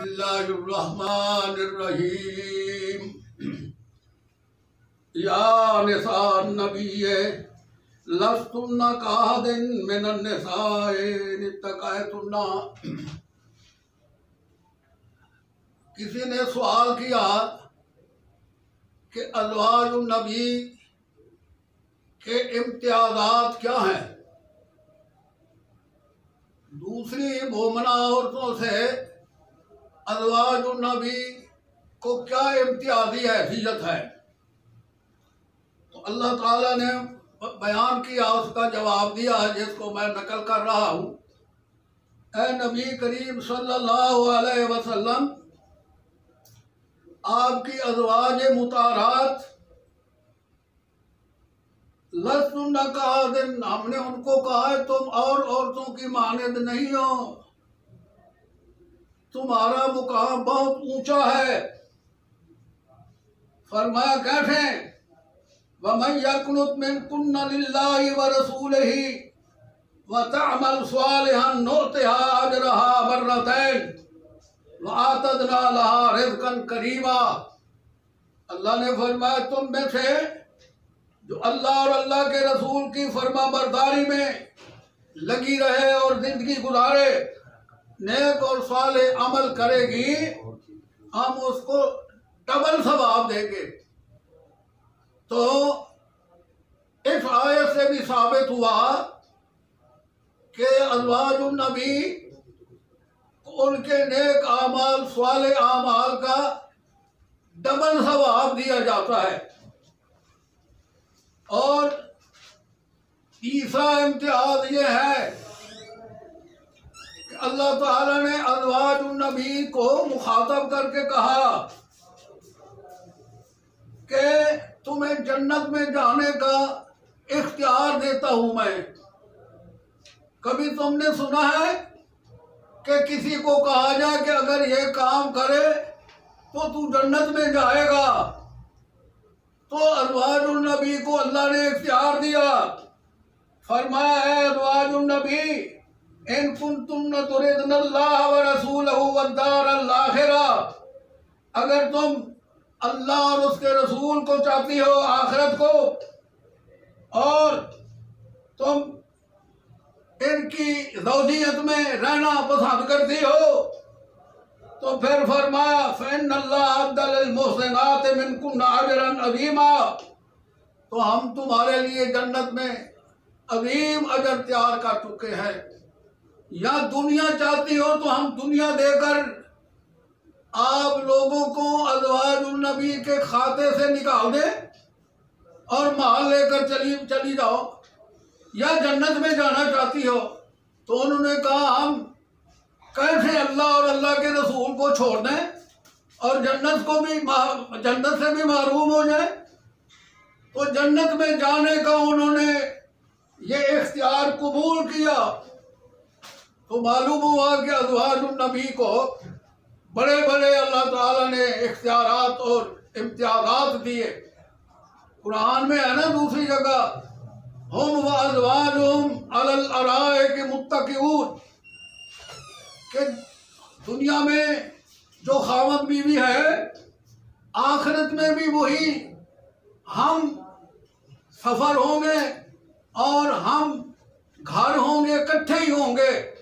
बिस्मिल्लाहिर्रहमानिर्रहीम। या निसान नबिय्ये लस्तुन्ना काहदिन मिनन निसाए नित्तकायतुन्ना। किसी ने सवाल किया कि अज़वाजुन नबी के इम्तियाज़ात क्या हैं, दूसरी मोमना औरतों से अज़वाजुन नबी को क्या इम्तियाजी हैसियत है। तो अल्लाह ताला ने बयान किया, उसका जवाब दिया जिसको मैं नकल कर रहा हूँ। ऐ नबी करीम सल्लल्लाहु अलैहि वसल्लम, आपकी अज़वाज मुतारात लस्तुन्ना कादिन, हमने उनको कहा है तुम और औरतों की मानद नहीं हो, तुम्हारा मुकाम बहुत ऊंचा है। फरमाया कैसे? वमन यकुनुत मिनकुन्ना लिल्लाहि व रसूलिही व तअमल सालिहन नुतिहा अजरहा मर्रतैन व आतदना लहा रिज़्क़न करीमा। अल्लाह ने फरमाया तुम में से जो अल्लाह और अल्लाह के रसूल की फर्मा बरदारी में लगी रहे और जिंदगी गुजारे, नेक और साले अमल करेगी, हम उसको डबल सवाब देंगे। तो इस आयत से भी साबित हुआ कि अज़वाजुन नबी उनके नेक आमाल, साले आमाल का डबल सवाब दिया जाता है। और तीसरा इम्तियाज ये है कि अल्लाह ताला ने अज़वाजुन नबी को मुखातब करके कहा कि तुम्हें जन्नत में जाने का इख्तियार देता हूं मैं। कभी तुमने सुना है कि किसी को कहा जाए कि अगर ये काम करे तो तू जन्नत में जाएगा? तो अज़वाजुन नबी को अल्लाह ने इख्तियार दिया। फरमाया है अज़वाजुन नबी इन कुंतुम तुरिदुल्लाह व रसूलहु वद्दारल आखिरा, अगर तुम अल्लाह और उसके रसूल को चाहती हो, आखिरत को, और तुम इनकी ज़ौजियत में रहना पसंद करती हो, तो फिर फरमाया फ़इन्नल्लाह अद्दा लिल मुहसिनाति मिनकुन्ना अजरन अज़ीमा, तो हम तुम्हारे लिए जन्नत में अजीम अजर तैयार कर चुके हैं। या दुनिया चाहती हो तो हम दुनिया देकर आप लोगों को अज़वाजुन नबी के खाते से निकाल दें और माल लेकर चली जाओ। या जन्नत में जाना चाहती हो, तो उन्होंने कहा हम कैसे अल्लाह और अल्लाह के रसूल को छोड़ दें और जन्नत से भी महरूम हो जाए। तो जन्नत में जाने का उन्होंने ये इख्तियार कबूल किया। तो मालूम हुआ कि अज़वाजुन नबी को बड़े बड़े अल्लाह ताला ने इख्तियारात और इम्तियाज़ात दिए। कुरान में है ना दूसरी जगह, हुम व अज़वाजुहुम अलल अराइक मुत्तकिऊन, कि दुनिया में जो खावंद बीवी है, आखिरत में भी वही हम सफ़र होंगे और हम घर होंगे, इकट्ठे ही होंगे।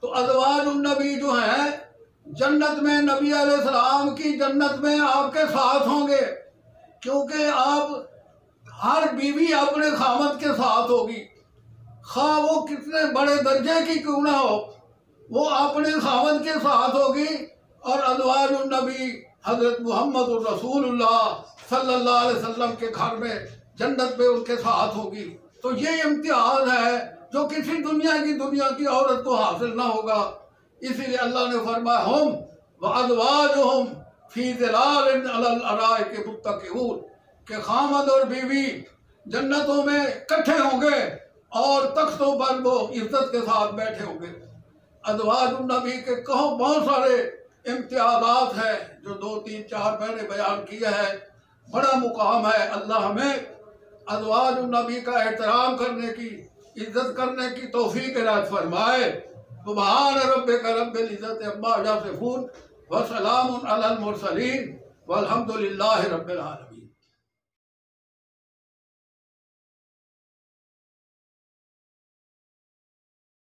तो अज़वाजुन नबी जो है जन्नत में नबी अलैहिस्सलाम की जन्नत में आपके साथ होंगे, क्योंकि आप हर बीवी अपने खामद के साथ होगी, खा वो कितने बड़े दर्जे की क्यों ना हो, वो अपने खामद के साथ होगी। और अज़वाजुन नबी हज़रत मुहम्मद रसूलुल्लाह सल्लल्लाहु अलैहि वसल्लम के घर में जन्नत में उनके साथ होगी। तो ये इम्तियाज है जो किसी दुनिया की औरत को हासिल ना होगा। इसीलिए अल्लाह ने फरमाया हुम व अज़वाजुहुम फी ज़िलालिन अलल अराइक मुत्तकिऊन, के खामद और बीवी जन्नतों में इकट्ठे होंगे और तख्तों पर वो इज्जत के साथ बैठे होंगे। अज़वाजुन नबी के कहो बहुत सारे इम्तियाज़ात हैं जो 2, 3, 4 मैंने बयान किए हैं। बड़ा मुकाम है। अल्लाह हमें अज़वाजुन नबी का एहतराम करने की, इज्जत करने की तौफीक इनायत फरमाए। सुब्हान रब्बिका रब्बिल इज्जति अम्मा यसिफून व सलामुन अलल मुरसलीन वल्हम्दुलिल्लाहि रब्बिल आलमीन।